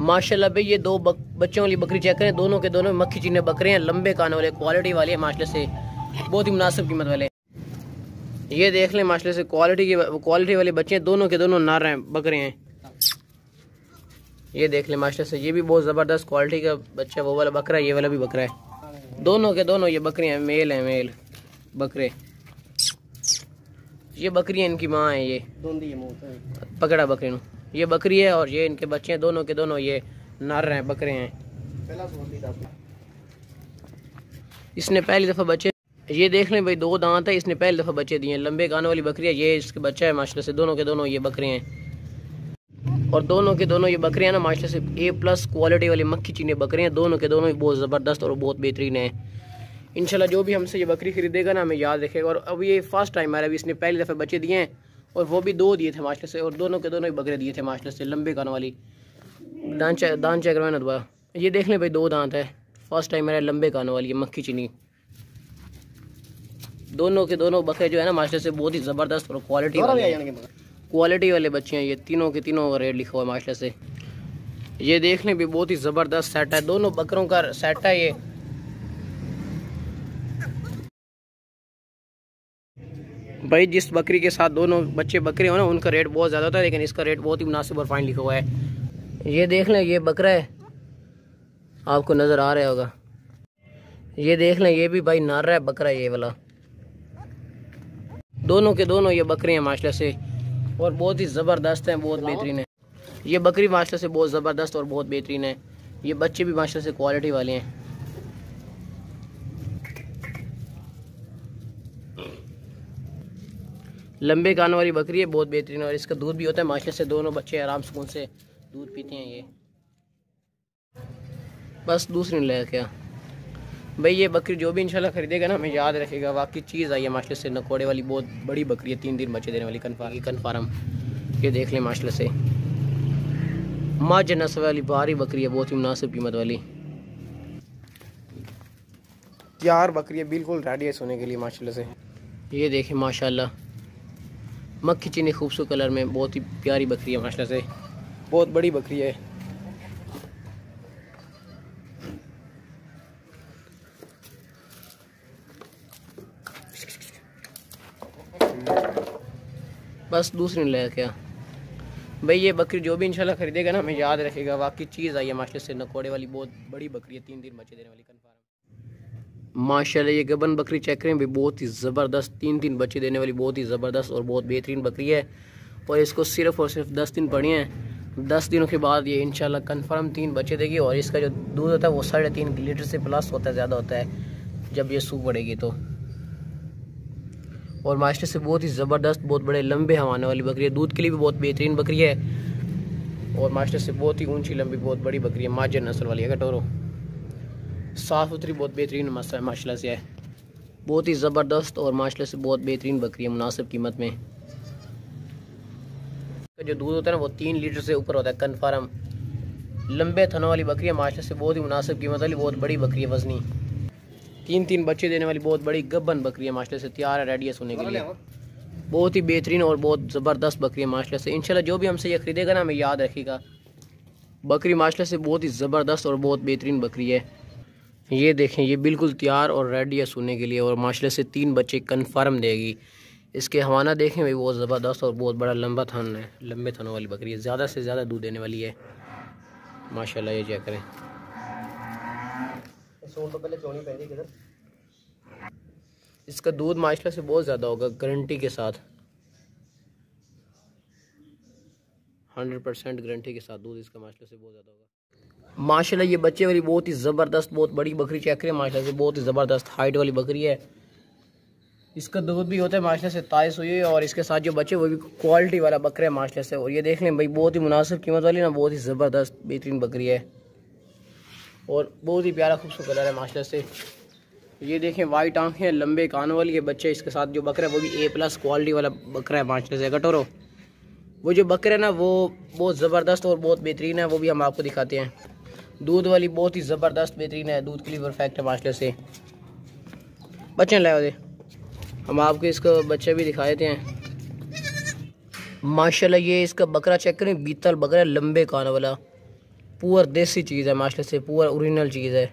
माशाल्लाह भाई ये दो बच्चों वाली बकरी चेक करें, दोनों के दोनों मक्खी चीने बकरे हैं, लंबे कानों वाले, क्वालिटी वाले हैं माशाल्लाह से, बहुत ही मुनासिब कीमत वाले। ये देख लें माशाल्लाह से क्वालिटी वाले बच्चे हैं, दोनों के दोनों नर हैं, बकरे हैं। ये देख लें माशाल्लाह से, ये भी बहुत ज़बरदस्त क्वालिटी का बच्चा, वो वाला बकरा है, ये वाला भी बकरा है, दोनों के दोनों ये बकरे हैं, मेल हैं, मेल बकरे। ये बकरी है, इनकी माँ है, ये पकड़ा बकरी नु, ये बकरी है और ये इनके बच्चे हैं, दोनों के दोनों ये नर हैं, बकरे हैं। इसने पहली दफ़ा बच्चे, ये देख लें भाई 2 दांत है, इसने पहली दफ़ा बच्चे दिए हैं, लंबे कानों वाली बकरी है, ये इसके बच्चा है माशाल्लाह से, दोनों के दोनों ये बकरे हैं और दोनों के दोनों ये बकरे हैं ना माशाल्लाह से A+ क्वालिटी वाली मक्खी चीने बकरे हैं, दोनों के दोनों बहुत ज़बरदस्त और बहुत बेहतरीन है। इंशाल्लाह जो भी हमसे ये बकरी खरीदेगा ना हमें याद रखेगा। और अब ये फर्स्ट टाइम आ रहा है, इसने पहली दफ़ा बच्चे दिए हैं और वो भी 2 दिए थे माशाल्लाह से, और दोनों के दोनों ही बकरे दिए थे माशाल्लाह से, लंबे कानों वाली। दांत चेक करवाना दोबारा, ये देख लें भाई 2 दांत है, फर्स्ट टाइम आ रहा है, लंबे कानों वाली मक्खी चीनी। दोनों के दोनों बकरे जो है ना माशाल्लाह से बहुत ही ज़बरदस्त और क्वालिटी वाले बच्चे हैं, ये तीनों के तीनों रेट लिखा हुआ है माशाल्लाह से। ये देख लें भी बहुत ही ज़बरदस्त सेट है, दोनों बकरों का सेट है ये। भाई जिस बकरी के साथ दोनों बच्चे बकरे हो ना उनका रेट बहुत ज़्यादा होता है, लेकिन इसका रेट बहुत ही मुनासिब और फाइन लिखा हुआ है। ये देख लें ये बकरा है, आपको नज़र आ रहा होगा, ये देख लें ये भी भाई नर है बकरा, ये वाला, दोनों के दोनों ये बकरे हैं माशाल्लाह से और बहुत ही ज़बरदस्त हैं, बहुत बेहतरीन है। ये बकरी माशाल्लाह से बहुत ज़बरदस्त और बहुत बेहतरीन है, ये बच्चे भी माशाल्लाह से क्वालिटी वाले हैं। लंबे कानों वाली बकरी है, बहुत बेहतरीन है और इसका दूध भी होता है माशाल्लाह से, दोनों बच्चे आराम सुकून से दूध पीते हैं। ये बस दूसरी ले क्या भाई, ये बकरी जो भी इंशाल्लाह खरीदेगा ना हमें याद रखेगा, वाकई चीज़ आई है माशाल्लाह से, नकोड़े वाली बहुत बड़ी बकरी है, 3 दिन बच्चे देने वाली कन्फर्म। ये देख लें माशाल्लाह से मज नस्ल वाली भारी बकरी है, बहुत ही मुनासिब कीमत वाली, तैयार बकरी है, बिल्कुल रेडी है सोने के लिए माशाल्लाह से। ये देखें माशाल्लाह मक्खी चीनी खूबसूरत कलर में, बहुत ही प्यारी बकरी है माशाल्लाह से, बहुत बड़ी बकरी है। बस दूसरी ले क्या भाई, ये बकरी जो भी इंशाल्लाह खरीदेगा ना हमें याद रखेगा, वाकई चीज़ आई है माशाल्लाह से, नकोड़े वाली बहुत बड़ी बकरी है, 3 दिन बच्चे देने वाली कन्फर्म माशाल्लाह। ये गबन बकरी चेक करें भी, बहुत ही ज़बरदस्त, 3 बच्चे देने वाली बहुत ही ज़बरदस्त और बहुत बेहतरीन बकरी है। और इसको सिर्फ़ और सिर्फ 10 दिन पड़े हैं, 10 दिनों के बाद ये इंशाल्लाह कन्फर्म 3 बच्चे देगी और इसका जो दूध होता है वो 3.5 लीटर से प्लस होता है, ज़्यादा होता है जब ये सूख पड़ेगी तो। और माशाल्लाह से बहुत ही ज़बरदस्त, बहुत बड़े लंबे हवाने वाली बकरी है, दूध के लिए भी बहुत बेहतरीन बकरी है और माशाल्लाह से बहुत ही ऊंची लंबी बहुत बड़ी बकरी है, माजर नस्ल वाली है, कटोरो, साफ़ सुथरी बहुत बेहतरीन मसला है माशाल्लाह से है, बहुत ही ज़बरदस्त और माशाल्लाह से बहुत बेहतरीन बकरी है, मुनासिब कीमत में। जो दूध होता है ना वो 3 लीटर से ऊपर होता है कन्फर्म, लंबे थनों वाली बकरी है माशाल्लाह से, बहुत ही मुनासिब कीमत वाली, बहुत बड़ी बकरी है, वजनी, 3 बच्चे देने वाली बहुत बड़ी गब्बन बकरी है माशाल्लाह से, तैयार है, रेडी है सोने के लिए, बहुत ही बेहतरीन और बहुत ज़बरदस्त बकरी है माशाल्लाह से। इंशाल्लाह जो भी हमसे ये खरीदेगा ना हमें याद रखेगा, बकरी माशाल्लाह से बहुत ही ज़बरदस्त और बहुत बेहतरीन बकरी है। ये देखें ये बिल्कुल तैयार और रेडी है सोने के लिए और माशाल्लाह से 3 बच्चे कन्फर्म देगी। इसके हवाना देखें भाई, बहुत ज़बरदस्त और बहुत बड़ा लंबा थन है, लंबे थनों वाली बकरी है, ज़्यादा से ज़्यादा दूध देने वाली है माशाल्लाह। ये चेक करें, तो पहले चौनी पहले किधर, इसका दूध माशाल्लाह से बहुत ज़्यादा होगा, गारंटी के साथ, 100% गारंटी के साथ दूध इसका माशाल्लाह से बहुत ज़्यादा होगा माशाल्लाह। ये बच्चे वाली बहुत ही ज़बरदस्त बहुत बड़ी बकरी चेक करें माशाल्लाह से, बहुत ही ज़बरदस्त हाइट वाली बकरी है, इसका दूध भी होता है माशाल्लाह से ताइस हुई है और इसके साथ जो बच्चे वो भी क्वालिटी वाला बकरा है माशाल्लाह से। और ये देख लें भाई बहुत ही मुनासिब कीमत वाली ना, बहुत ही ज़बरदस्त बेहतरीन बकरी है और बहुत ही प्यारा खूबसूरत कलर है माशाल्लाह से। ये देखें वाइट आंखें, लंबे कानों वाली है बच्चे, इसके साथ जो बकरा है वो भी A+ क्वालिटी वाला बकरा है माशाल्लाह से, कटोरो। वो जो बकरा है ना वो बहुत ज़बरदस्त और बहुत बेहतरीन है, वो भी हम आपको दिखाते हैं। दूध वाली बहुत ही ज़बरदस्त बेहतरीन है, दूध के लिए परफेक्ट है माशाल्लाह से। बच्चे लाए होते हम आपको इसको बच्चे भी दिखा देते हैं माशाल्लाह। ये इसका बकरा चेक करें, बीतल बकरा है, लंबे कानों वाला, पूरा देसी चीज़ है माशाल्लाह से, पूरा ओरिजिनल चीज़ है।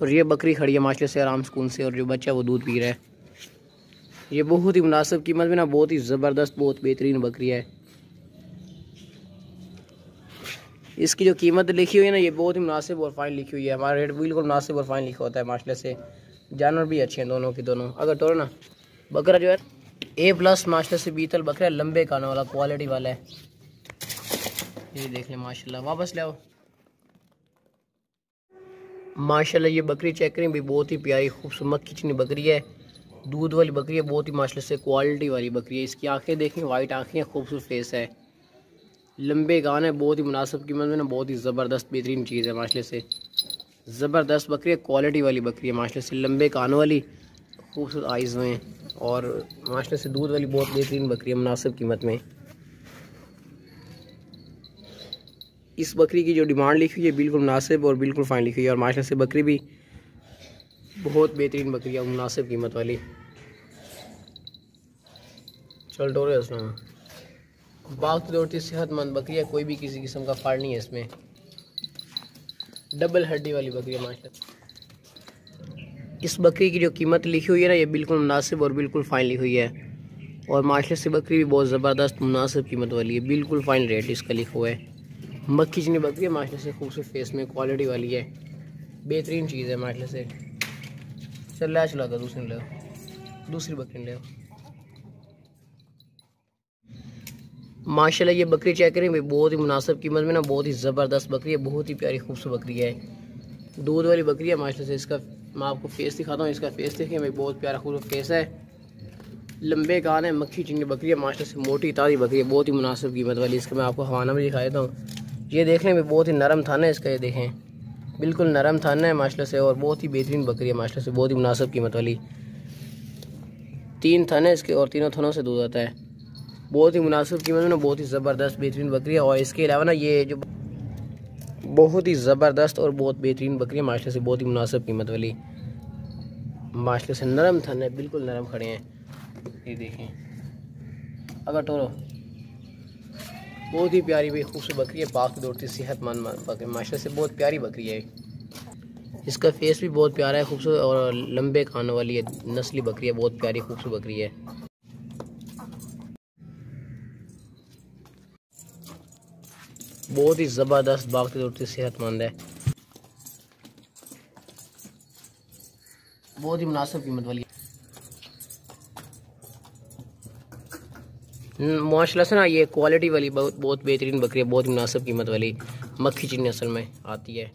और ये बकरी खड़ी है माशाल्लाह से आराम सुकून से, और जो बच्चा वो दूध पी रहा है। ये बहुत ही मुनासिब कीमत में ना, बहुत ही ज़बरदस्त बहुत बेहतरीन बकरी है। इसकी जो कीमत लिखी हुई है ना, ये बहुत ही मुनासिब और फाइन लिखी हुई है। हमारा रेट बिल्कुल मुनासिब और फाइन लिखा होता है माशाल्लाह से। जानवर भी अच्छे हैं दोनों के दोनों। अगर तो ना बकरा जो है A+ माशाल्लाह से बीतल बकरा है, लंबे कानों वाला, क्वालिटी वाला है। ये देख लें माशाल्लाह। वापस ले आओ। माशाल्लाह ये बकरी चेक करें भी, बहुत ही प्यारी खूबसूरत मक्खी चिनी बकरी है, दूध वाली बकरी है, बहुत ही माशाल्लाह से क्वालिटी वाली बकरी है। इसकी आंखें देखें, वाइट आंखें हैं, खूबसूरत फेस है, लंबे कान है, बहुत ही मुनासिब कीमत में ना, बहुत ही ज़बरदस्त बेहतरीन चीज़ है माशाल्लाह से। ज़बरदस्त बकरी है, क्वालिटी वाली बकरी है माशाल्लाह से, लंबे कानों वाली, खूबसूरत आइज़ में, और माशाल्लाह से दूध वाली बहुत बेहतरीन बकरी है मुनासिब कीमत में। इस बकरी की जो डिमांड लिखी हुई है बिल्कुल मुनासिब और बिल्कुल फाइन लिखी हुई है, और माशाल्लाह से बकरी भी बहुत बेहतरीन बकरी है मुनासिब कीमत वाली। चल डोरे उसमें बाग दौड़ती सेहतमंद बकरी है, कोई भी किसी किस्म का फाड़ नहीं है इसमें, डबल हड्डी वाली बकरी है माशाल्लाह। इस बकरी की जो कीमत लिखी हुई है ना, ये बिल्कुल मुनासिब और बिल्कुल फाइन लिखी हुई है, और माशाल्लाह से बकरी भी बहुत ज़बरदस्त मुनासिब कीमत वाली है, बिल्कुल फाइन रेट इसका लिखा हुआ है। मक्खी चिनी बकरी है माशाल्लाह से, खूबसूरत फेस में, क्वालिटी वाली है, बेहतरीन चीज़ है माशाल्लाह से। चल ला चला कर दूसरी बकरी ले। माशाल्लाह ये बकरी चेक करें भाई, बहुत ही मुनासिब कीमत में ना, बहुत ही ज़बरदस्त बकरी है, बहुत ही प्यारी खूबसूरत बकरी है, दूध वाली बकरी है माशाल्लाह से। इसका मैं आपको फेस दिखाता हूँ, इसका फेस देखें भाई, बहुत प्यारा खूबसूरत फेस है, लंबे कान है, मक्खी चिनी बकरी है माशाल्लाह से, मोटी ताज़ी बकरी है, बहुत ही मुनासिब कीमत वाली। इसका मैं आपको हवाना भी दिखा देता हूँ। ये देख लें भाई, बहुत ही नरम थाना है इसका, ये देखें बिल्कुल नरम थाना है माशाल्लाह से, और बहुत ही बेहतरीन बकरी है माशाल्लाह से, बहुत ही मुनासिब कीमत वाली। 3 थन है इसके, और तीनों थनों से दूध आता है, बहुत ही मुनासिब कीमत में ना, बहुत ही ज़बरदस्त बेहतरीन बकरी है। और इसके अलावा ना ये जो बहुत ही ज़बरदस्त और बहुत बेहतरीन बकरी है माशाल्लाह से, बहुत ही मुनासिब कीमत वाली माशाल्लाह से, नरम थन है, बिल्कुल नरम खड़े हैं, ये देखें। अगर टोरो बहुत ही प्यारी भी खूबसूरत बकरी है, पाक दौड़ती सेहतमंद बकरी माशाल्लाह से, बहुत प्यारी बकरी है। इसका फेस भी बहुत प्यारा है, खूबसूरत और लंबे कानों वाली है, नस्ली बकरी है, बहुत प्यारी खूबसूरत बकरी है। बहुत ही ज़बरदस्त भागती दौड़ती सेहतमंद है, बहुत ही मुनासिब कीमत वाली माशाल्लाह से ना। ये क्वालिटी वाली बहुत बेहतरीन बकरी है, बहुत ही मुनासिब कीमत वाली, मक्खी चिनी नस्ल में आती है।